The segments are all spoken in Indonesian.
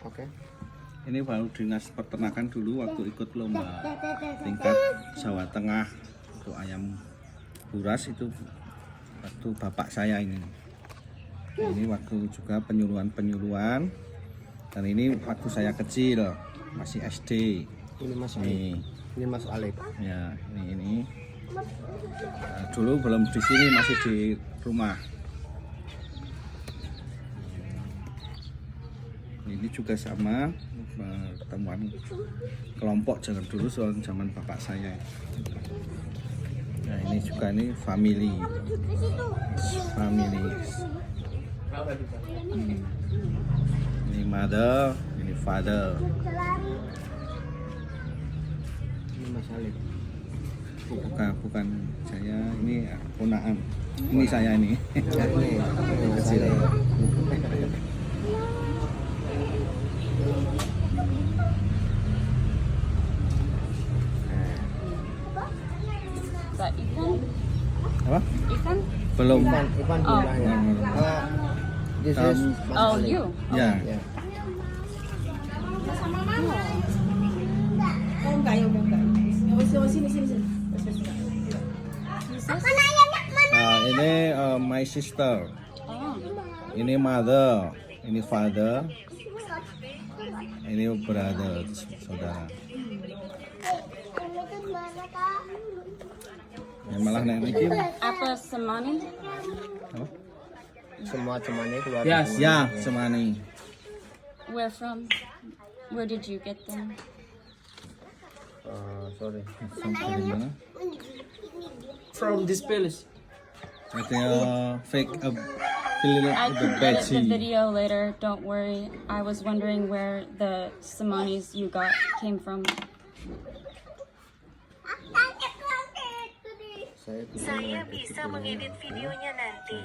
Oke. Ini baru dinas peternakan dulu waktu ikut lomba tingkat Jawa Tengah untuk ayam buras itu waktu bapak saya ini. Ini waktu juga penyuluhan dan ini waktu saya kecil masih SD. Ini Mas Nih, Ini Mas Alif. ya ini. Dulu belum di sini, masih di rumah. Ini juga sama pertemuan kelompok zaman dulu soal zaman bapak saya. Nah ini juga ini family. Ini mother, ini father. Ini Mas Alif. Bukan saya, ini ponaan. Ini saya ini. Ini Mas Kecil. Alif. Mbak Ivan, Apa? Ivan? Belum. Ivan jumlahnya. This is Mas Oh, Alif. you. Ya. Ya. Oh enggak ya udah enggak. Sini. Ini my sister. Oh, Ini mother. Ini father. Ini brother, saudara. Yang malah nek iki. apa semani? Apa? Semua cemani keluarga. Ya, semua. ya, semani. Where from? Where did you get them? Sorry. Sampai di mana? From this palace. Ada fake feel I the can edit the veggie. video later, don't worry. I was wondering where the simonis you got came from. Saya bisa mengedit videonya nanti.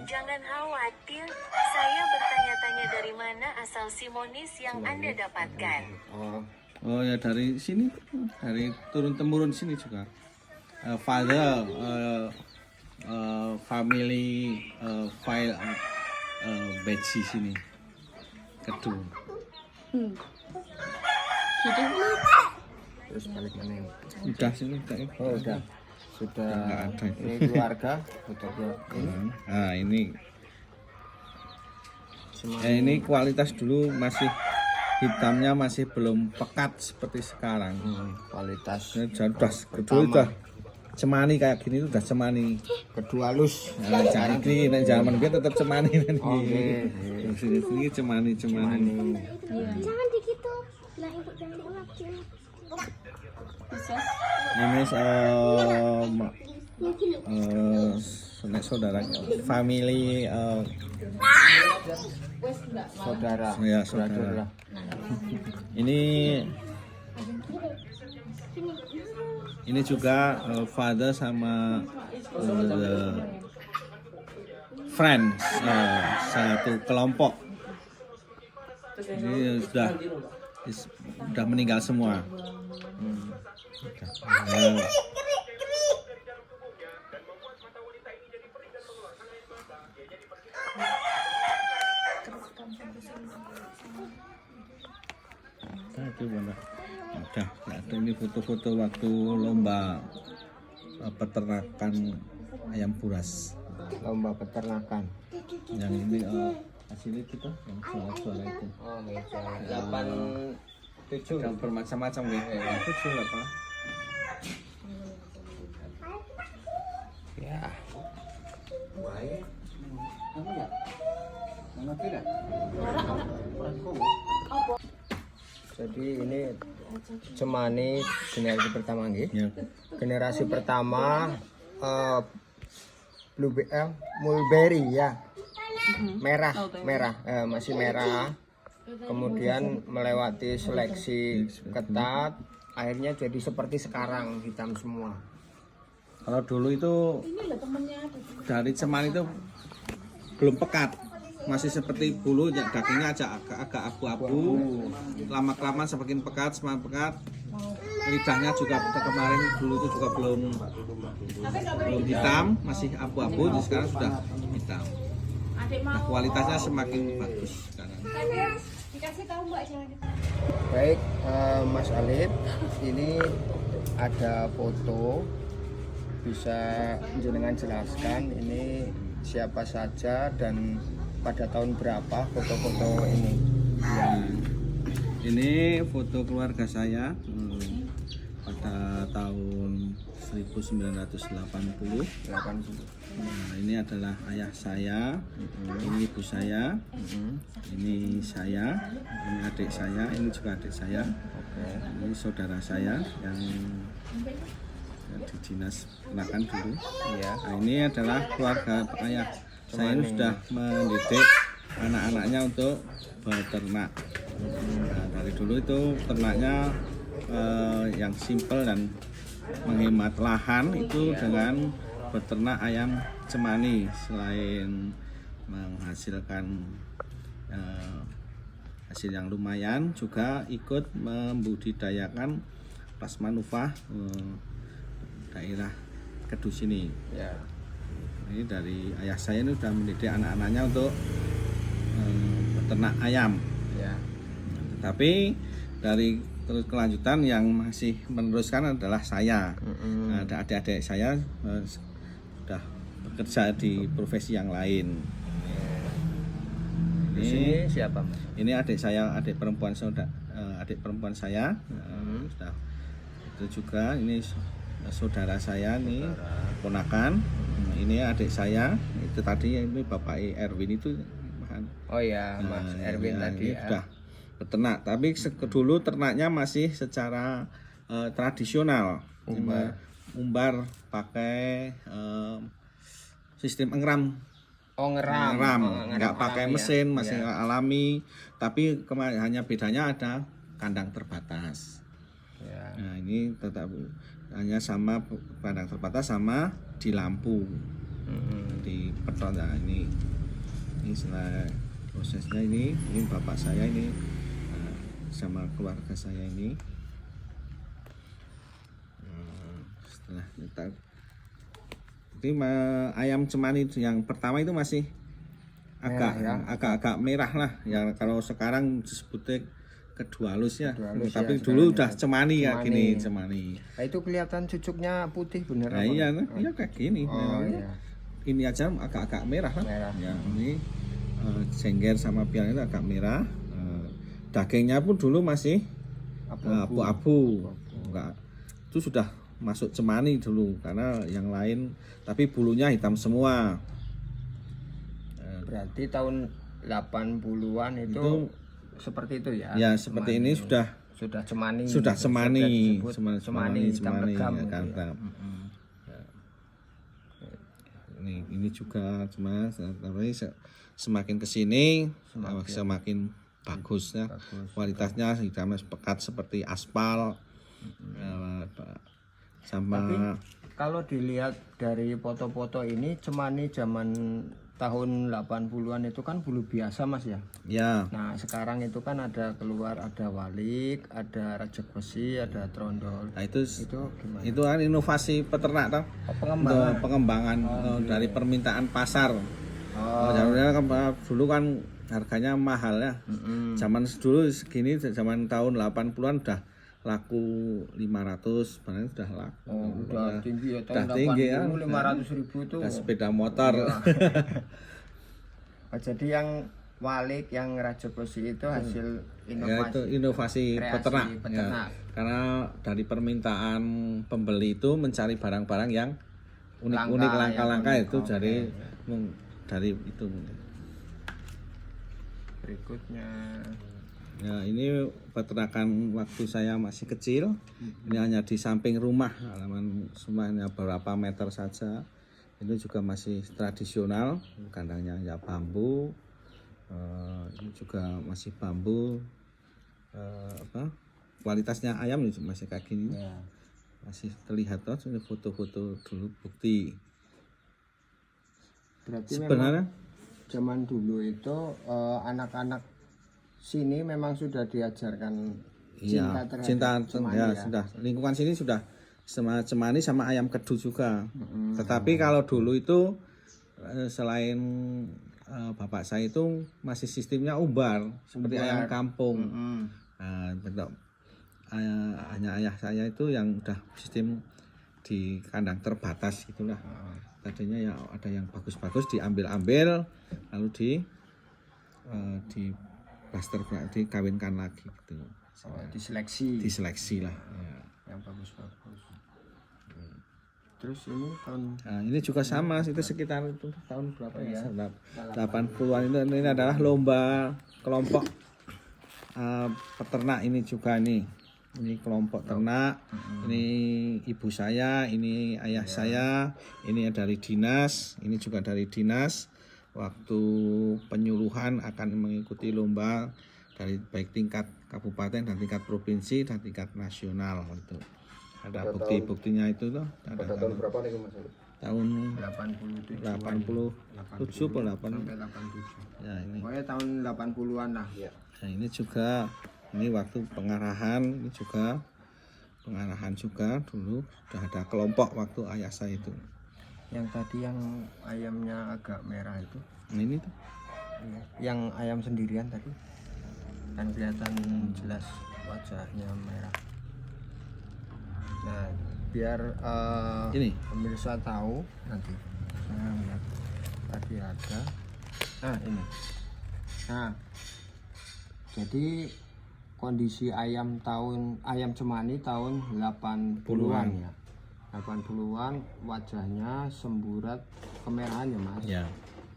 Jangan khawatir, saya bertanya-tanya dari mana asal simonis yang Anda dapatkan. Oh ya dari sini, dari turun temurun sini juga. Father, family file veggie sini. Kedu. Kidu? Terus balik mana ini? Udah sini, udah. Oh udah. Sudah. Nggak ada. Ini keluarga. Betulnya. Nah ini. Semua. Ini kualitas dulu masih hitamnya masih belum pekat seperti sekarang. Kualitas. Ini sudah kedua udah cemani kayak gini udah cemani. Kedua halus. Nah, cari ini nek zaman biar tetap cemani nanti. Oke. Sini cemani. Cemani. Jangan begitu. Lah ibu jangan diulapin. Ini nek saudara family Saudara. ya saudara. Ini juga father sama friends satu kelompok. Ini sudah meninggal semua. Itu udah ada ini foto-foto waktu lomba peternakan ayam buras. Lomba peternakan. Yang ini hasilnya kita yang suara itu. Oh meja. 7 yang bermacam-macam ya. 7 apa? Ya. Jadi ini cemani generasi pertama nggih. Ya. Generasi pertama mulberry ya. Merah, masih merah. Kemudian melewati seleksi ketat, akhirnya jadi seperti sekarang hitam semua. Kalau dulu itu dari cemani itu belum pekat, masih seperti bulu, dagingnya agak abu-abu. Lama-kelamaan semakin pekat, lidahnya juga kemarin dulu itu juga belum hitam, masih abu-abu, sekarang sudah hitam. Nah, kualitasnya semakin bagus sekarang. kasih tahu Mbak jangan gitu. Baik, Mas Alif, ini ada foto, bisa jenengan jelaskan ini siapa saja dan pada tahun berapa foto-foto ini? Ya, ini foto keluarga saya pada tahun 1980. 80. Nah, ini adalah ayah saya, ini ibu saya, ini saya, ini adik saya, ini juga adik saya, ini saudara saya yang di dinas peternakan dulu. Iya. Nah, ini adalah keluarga ayah saya ini sudah mendidik anak-anaknya untuk beternak. Nah, dari dulu itu ternaknya yang simpel dan menghemat lahan itu dengan beternak ayam cemani. Selain menghasilkan hasil yang lumayan, juga ikut membudidayakan plasma nufah daerah Kedus ini. Ya. Ini dari ayah saya ini sudah mendidik anak-anaknya untuk beternak ayam. Ya. Tetapi dari terus kelanjutan yang masih meneruskan adalah saya. Nah, ada adik-adik saya sudah bekerja di profesi yang lain. Di sini siapa, Mas? Ini adik saya, adik perempuan saya. Sudah. Itu juga ini saudara saya nih, ponakan. Ini adik saya. Itu tadi ini Bapak Erwin itu. Oh ya, Mas Erwin tadi ya. Sudah beternak, tapi dulu ternaknya masih secara tradisional, umbar pakai sistem engram. Oh, ngeram. Nggak pakai mesin, masih alami, tapi hanya bedanya ada kandang terbatas. Ya. Nah, ini tetap hanya sama kandang terbatas sama di lampu, di petrol. Nah, ini setelah prosesnya ini bapak saya ini sama keluarga saya ini. Setelah kita jadi ayam cemani yang pertama itu masih agak merah lah ya, kalau sekarang disebutnya kedua halus ya, tapi dulu udah cemani ya, gini cemani. Nah, itu kelihatan cucuknya putih bener. Nah, iya kayak gini. Iya. Ini aja agak merah lah. Merah. Ya, ini jengger sama piang itu agak merah. Dagingnya pun dulu masih abu-abu. Enggak. Itu sudah masuk cemani dulu karena yang lain, tapi bulunya hitam semua. Berarti tahun 80-an itu seperti itu ya. Ya, seperti ini sudah cemani. Sudah cemani. Cemani hitam legam. Ya, ini juga cuma tapi semakin kesini semakin bagus ya. Kualitasnya sudah pekat seperti aspal. Sama. Tapi kalau dilihat dari foto-foto ini cemani zaman tahun 80-an itu kan bulu biasa, Mas ya. Ya. Nah, sekarang itu kan ada walik, ada rajak besi, ada trondol. Nah, itu gimana? Itu kan inovasi peternak toh. Pengembangan dari permintaan pasar. Dulu kan harganya mahal ya. Zaman dulu segini, zaman tahun 80-an udah laku 500, sebenarnya sudah laku. Udah tinggi ya, tahun 80 ya. 500.000 itu. Sepeda motor. Jadi yang walik, yang rajak besi itu hasil inovasi. Ya, itu inovasi peternak. Ya. Karena dari permintaan pembeli itu mencari barang-barang yang unik-unik, langka-langka itu dari itu. Berikutnya. Ya, ini peternakan waktu saya masih kecil. Ini hanya di samping rumah, halaman rumahnya beberapa meter saja. Ini juga masih tradisional, kandangnya ya bambu. Ini juga masih bambu. Kualitasnya ayam masih kayak gini. Ya. Masih terlihat tuh, ini foto-foto dulu bukti. Berarti sebenarnya zaman dulu itu anak-anak sini memang sudah diajarkan cinta terhadap cemani ya. Sudah lingkungan sini sudah sama cemani sama ayam kedu juga. Tetapi kalau dulu itu selain bapak saya itu masih sistemnya umbar seperti ayam kampung. Nah, bentuk hanya ayah saya itu yang udah sistem di kandang terbatas gitulah. Tadinya ya ada yang bagus-bagus diambil-ambil lalu di plaster dikawinkan lagi gitu. Diseleksi lah. Ya. Yang bagus-bagus. Terus ini tahun Nah, ini juga sama, itu sekitar itu tahun berapa ya? 80-an ini adalah lomba kelompok peternak ini juga nih. Ini kelompok ternak. Ini ibu saya, ini ayah saya, ini dari dinas, ini juga dari dinas. Waktu penyuluhan akan mengikuti lomba dari baik tingkat kabupaten dan tingkat provinsi dan tingkat nasional itu. Ada bukti-buktinya itu tuh. Ada tahun berapa nih Mas? Tahun 87 atau 8 sampai 87. ya ini. Pokoknya tahun 80-an lah. Nah, ini juga ini waktu pengarahan, ini juga pengarahan juga dulu sudah ada kelompok waktu ayah saya itu. Yang tadi yang ayamnya agak merah itu. Nah, ini tuh. Yang ayam sendirian tadi kan kelihatan jelas wajahnya merah. Nah, biar Ini pemirsa tahu nanti saya lihat tadi ada. Nah, ini. Nah, jadi kondisi ayam cemani tahun 80-an ya. 80-an wajahnya semburat kemerahan ya Mas. ya.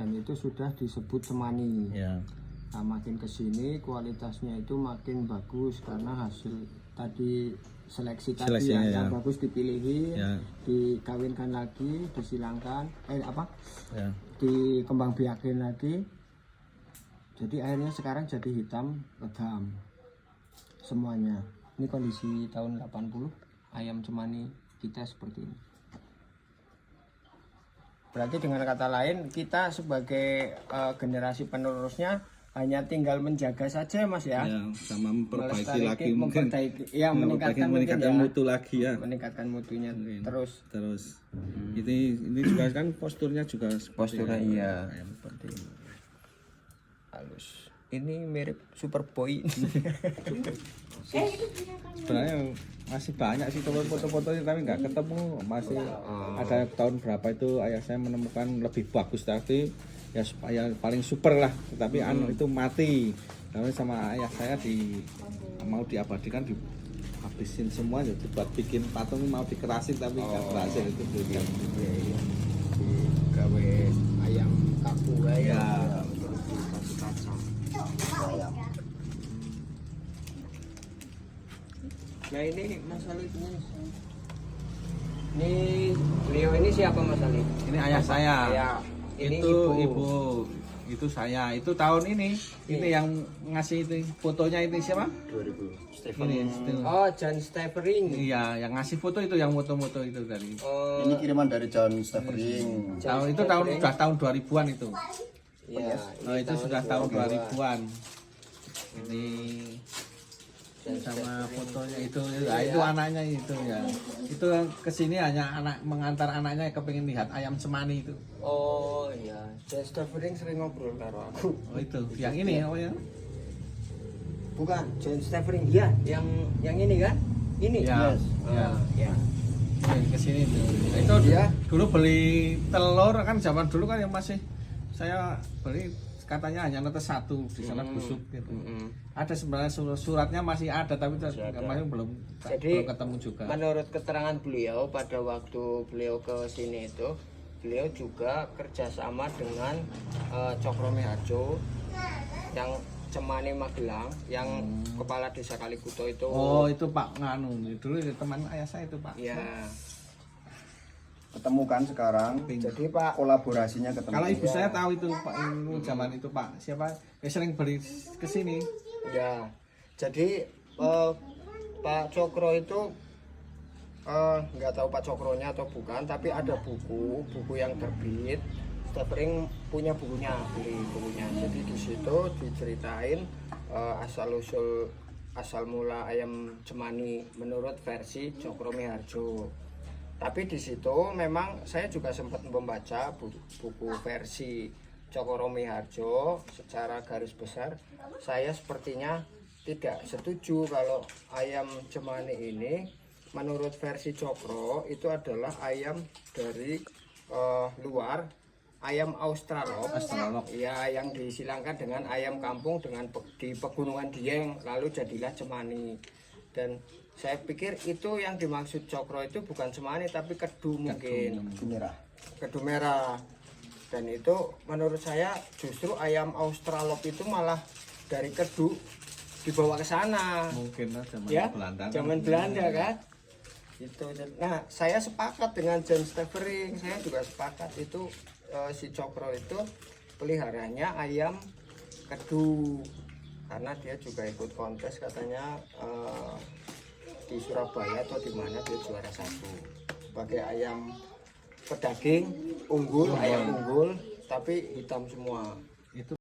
Dan itu sudah disebut cemani. Ya. Nah, makin kesini kualitasnya itu makin bagus karena hasil tadi seleksi tadi yang bagus dipilihin, dikawinkan lagi, disilangkan, dikembangbiakin lagi. Jadi akhirnya sekarang jadi hitam legam semuanya. Ini kondisi tahun 80 ayam cemani kita seperti ini. Berarti dengan kata lain kita sebagai generasi penerusnya hanya tinggal menjaga saja Mas ya. Ya, sama memperbaiki lagi mungkin. meningkatkan mutu lagi ya. Meningkatkan mutunya terus. Ini juga kan posturnya juga Posturnya iya seperti ini. Halus. Ini mirip Superboy. Sebenarnya masih banyak sih foto-fotonya tapi nggak ketemu, masih ada tahun berapa itu ayah saya menemukan lebih bagus tapi ya supaya paling super lah, tapi itu mati lalu sama ayah saya mau diabadikan, dihabisin semua jadi buat bikin patung mau dikerasin tapi nggak berhasil itu beliau. Gawe ayam kaku ya. Nah ini Mas Ali ini beliau ini siapa Mas Ali? Ini ayah saya. Ya, ini itu ibu. Itu saya. Itu tahun ini. Ini yang ngasih itu fotonya itu siapa? 2000. Oh, John Stevering. Iya, yang ngasih foto itu yang foto-foto itu dari. Ini kiriman dari John Stevering. Sudah tahun 2000-an itu. Iya. Itu sudah tahun 2000-an. Ini sama fotonya itu anaknya itu ya. Itu kesini hanya mengantar anaknya kepingin lihat ayam cemani itu. Oh iya, John Stevering sering ngobrol karo aku. Oh itu, yang ini ya. Bukan, John Stevering ya, yang ini kan? Ini. Ya. Yes. Ya. Kesini itu. Itu dia dulu beli telur kan zaman dulu kan yang masih saya beli katanya hanya netes satu di sana busuk gitu. Ada sebenarnya suratnya masih ada tapi kemarin belum ketemu juga. Menurut keterangan beliau pada waktu beliau ke sini itu, beliau juga kerjasama dengan Cokro Miharjo yang Cemani Magelang, yang kepala desa Kalikuto itu. Oh itu Pak Nganu, dulu teman ayah saya itu Pak. Iya. Ketemu kan sekarang, Jadi Pak, kolaborasinya ketemu. Kalau ibu saya tahu itu Pak, zaman itu Pak siapa yang sering beli ke sini. ya. Jadi Pak Cokro itu nggak tahu Pak Cokronya atau bukan, tapi ada buku yang terbit. Stevering punya bukunya, beli bukunya. Jadi di situ diceritain asal mula ayam cemani menurut versi Cokro Miharjo. Tapi di situ memang saya juga sempat membaca buku versi Cokro Miharjo, secara garis besar saya sepertinya tidak setuju kalau ayam cemani ini menurut versi Cokro itu adalah ayam dari luar, ayam Australorp. Ya, yang disilangkan dengan ayam kampung di pegunungan Dieng, lalu jadilah cemani. Dan saya pikir itu yang dimaksud Cokro itu bukan cemani tapi kedu mungkin. Kedu merah. Dan itu menurut saya justru ayam Australorp itu malah dari kedu dibawa ke sana. Mungkin lah zaman Ya, Belanda. zaman Belanda kan. Itu. Nah, saya sepakat dengan John Stavering. Saya juga sepakat itu si Cokro itu peliharanya ayam kedu karena dia juga ikut kontes katanya di Surabaya atau di mana dia juara 1 sebagai ayam pedaging unggul, ayam unggul tapi hitam semua.